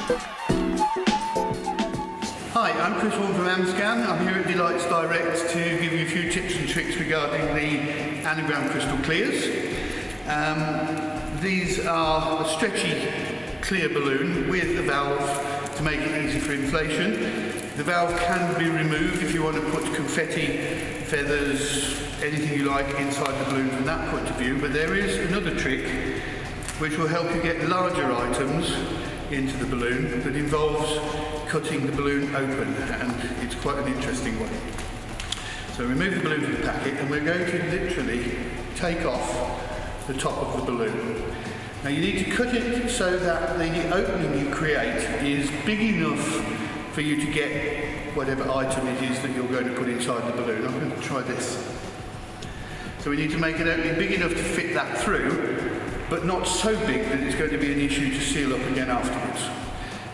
Hi, I'm Horne from Amscan. I'm here at Delights Direct to give you a few tips and tricks regarding the Anagram Crystal Clearz. These are a stretchy clear balloon with a valve to make it easy for inflation. The valve can be removed if you want to put confetti, feathers, anything you like inside the balloon from that point of view, but there is another trick which will help you get larger items into the balloon that involves cutting the balloon open, and it's quite an interesting one. So remove the balloon from the packet and we're going to literally take off the top of the balloon. Now you need to cut it so that the opening you create is big enough for you to get whatever item it is that you're going to put inside the balloon. I'm going to try this. So we need to make an opening big enough to fit that through, but not so big that it's going to be an issue to seal up again afterwards.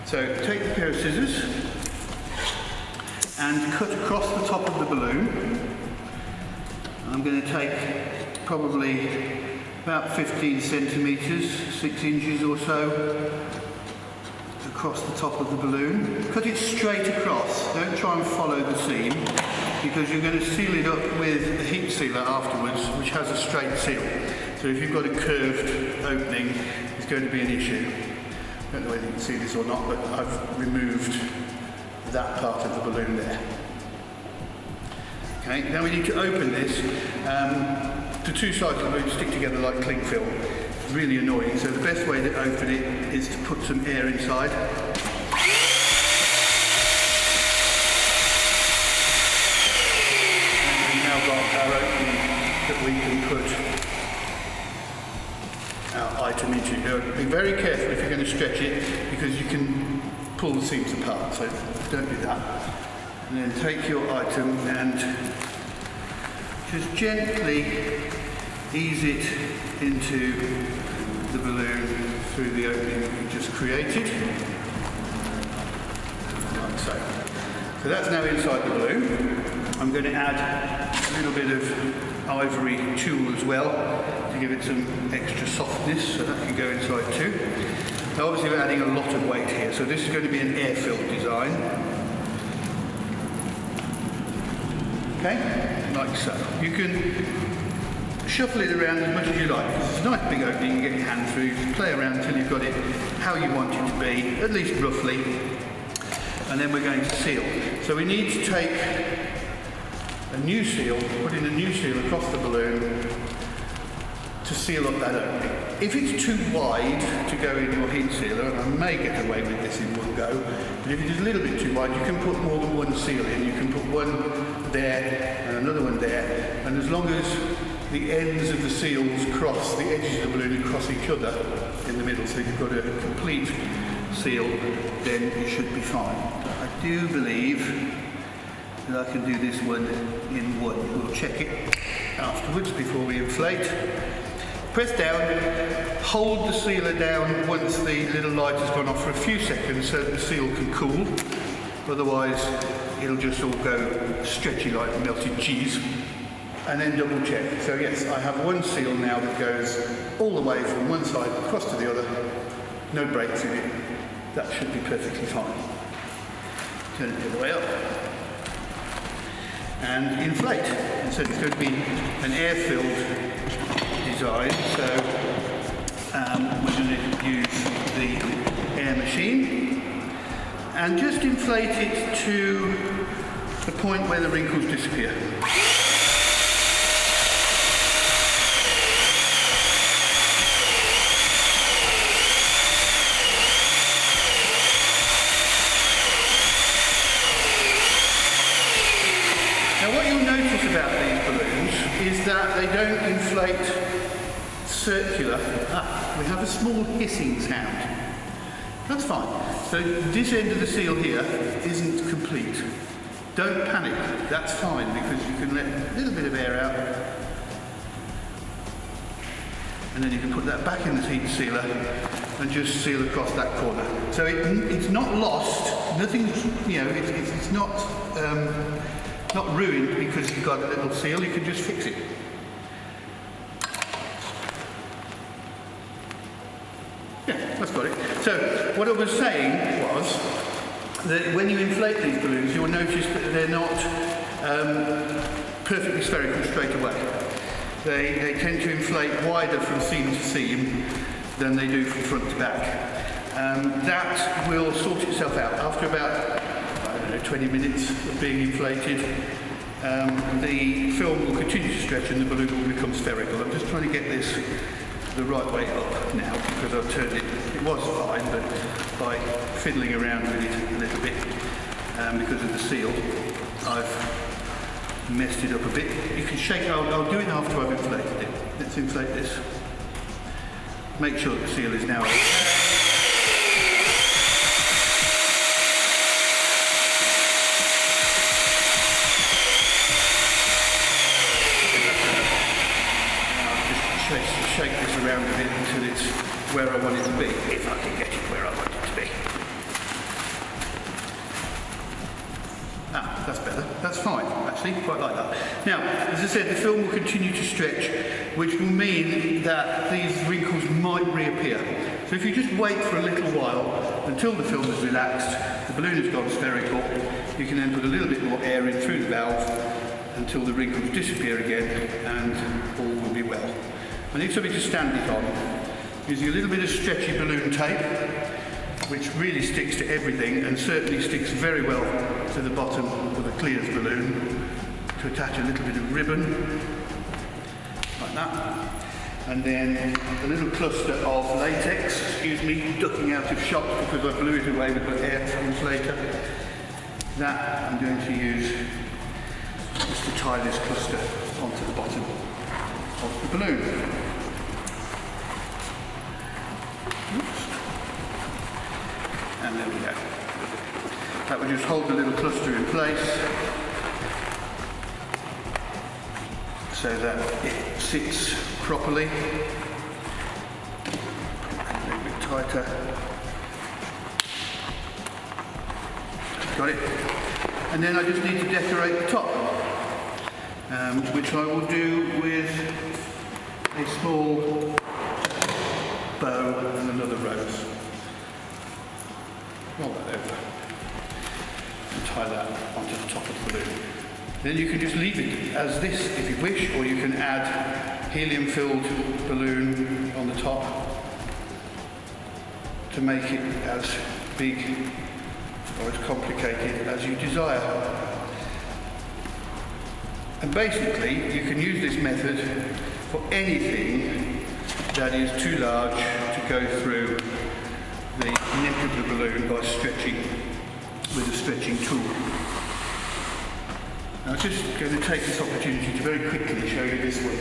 So take a pair of scissors and cut across the top of the balloon. I'm going to take probably about 15 centimetres, 6 inches or so, across the top of the balloon. Cut it straight across, don't try and follow the seam, because you're going to seal it up with a heat sealer afterwards, which has a straight seal. So if you've got a curved opening, it's going to be an issue. I don't know whether you can see this or not, but I've removed that part of the balloon there. Okay, now we need to open this. The two sides of the balloon stick together like cling film. It's really annoying, so the best way to open it is to put some air inside. And we've now got our opening that we can put our item into. Now, be very careful if you're going to stretch it, because you can pull the seams apart, so don't do that. And then take your item and just gently ease it into the balloon through the opening that we just created, like so. So that's now inside the balloon. I'm going to add a little bit of ivory tulle as well to give it some extra softness, so that can go inside too. Now obviously we're adding a lot of weight here, so this is going to be an air-filled design. Okay, like so. You can shuffle it around as much as you like, because it's a nice big opening. You get your hand through, you play around until you've got it how you want it to be, at least roughly, and then we're going to seal. So we need to take a new seal, put in a new seal across the balloon to seal up that opening. If it's too wide to go in your heat sealer, and I may get away with this in one go, but if it is a little bit too wide, you can put more than one seal in. You can put one there and another one there, and as long as the ends of the seals cross, the edges of the balloon cross each other in the middle, so you've got a complete seal, then you should be fine. I do believe that I can do this one in one. We'll check it afterwards before we inflate. Press down, hold the sealer down once the little light has gone off for a few seconds so that the seal can cool. Otherwise, it'll just all go stretchy like melted cheese. And then double check. So yes, I have one seal now that goes all the way from one side across to the other. No breaks in it. That should be perfectly fine. Turn it the other way up. And inflate. And so it's going to be an air-filled design. So we're going to use the air machine and just inflate it to the point where the wrinkles disappear. Now what you'll notice about these balloons is that they don't inflate circular. We have a small hissing sound. That's fine. So this end of the seal here isn't complete. Don't panic, that's fine, because you can let a little bit of air out and then you can put that back in the heat sealer and just seal across that corner. So it's not lost, nothing's, it's not ruined because you've got a little seal, you can just fix it. Yeah, that's got it. So what I was saying was that when you inflate these balloons, you'll notice that they're not perfectly spherical straight away. They tend to inflate wider from seam to seam than they do from front to back. That will sort itself out after about, I don't know, 20 minutes of being inflated. The film will continue to stretch and the balloon will become spherical. I'm just trying to get this the right way up now because I've turned it. It was fine, but by fiddling around with it a little bit because of the seal, I've messed it up a bit. You can shake. I'll do it after I've inflated it. Let's inflate this. Make sure the seal is now open. Shake this around a bit until it's where I want it to be, if I can get it where I want it to be. Ah, that's better. That's fine, actually, quite like that. Now, as I said, the film will continue to stretch, which will mean that these wrinkles might reappear. So if you just wait for a little while until the film is relaxed, the balloon has gone spherical, you can then put a little bit more air in through the valve until the wrinkles disappear again and all will be well. I need something to stand it on, using a little bit of stretchy balloon tape, which really sticks to everything and certainly sticks very well to the bottom of the Clearz balloon, to attach a little bit of ribbon, like that. And then a little cluster of latex, excuse me, ducking out of shot because I blew it away with the air inflator. That I'm going to use just to tie this cluster onto the bottom of the balloon. Oops. And there we go. That will just hold the little cluster in place so that it sits properly. A little bit tighter. Got it. And then I just need to decorate the top, which I will do with a small bow and another rose. Roll that over and tie that onto the top of the balloon. Then you can just leave it as this if you wish, or you can add helium-filled balloon on the top to make it as big or as complicated as you desire. And basically, you can use this method for anything that is too large to go through the neck of the balloon by stretching with a stretching tool. Now I'm just going to take this opportunity to very quickly show you this one.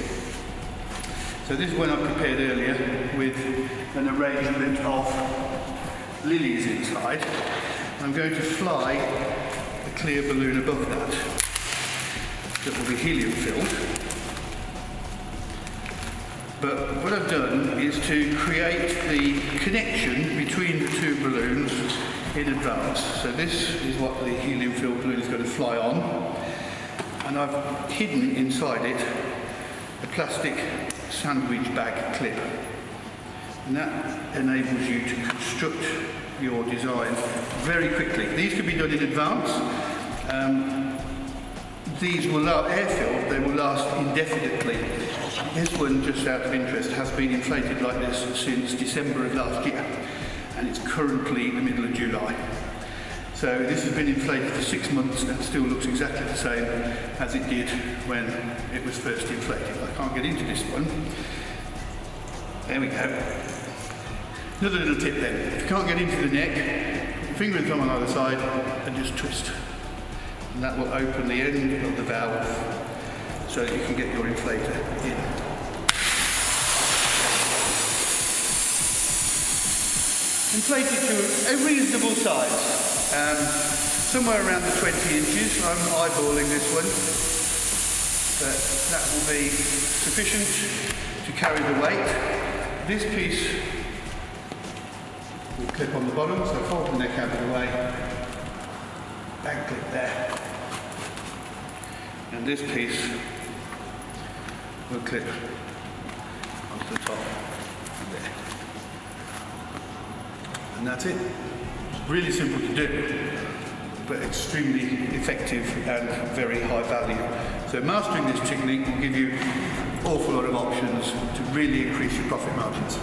So this is one I prepared earlier with an arrangement of lilies inside. I'm going to fly a clear balloon above that will be helium filled. But what I've done is to create the connection between the two balloons in advance. So this is what the helium filled balloon is going to fly on. And I've hidden inside it a plastic sandwich bag clip. And that enables you to construct your design very quickly. These can be done in advance. These will last air-filled, they will last indefinitely. This one, just out of interest, has been inflated like this since December of last year, and it's currently the middle of July. So this has been inflated for 6 months and still looks exactly the same as it did when it was first inflated. I can't get into this one. There we go. Another little tip then. If you can't get into the neck, finger and thumb on either side and just twist. And that will open the end of the valve so that you can get your inflator in. Inflate it to a reasonable size. Somewhere around the 20 inches. I'm eyeballing this one. But that will be sufficient to carry the weight. This piece will clip on the bottom, so fold the neck out of the way. Back clip there. And this piece will clip onto the top there. And that's it. It's really simple to do, but extremely effective and very high value. So mastering this technique will give you an awful lot of options to really increase your profit margins.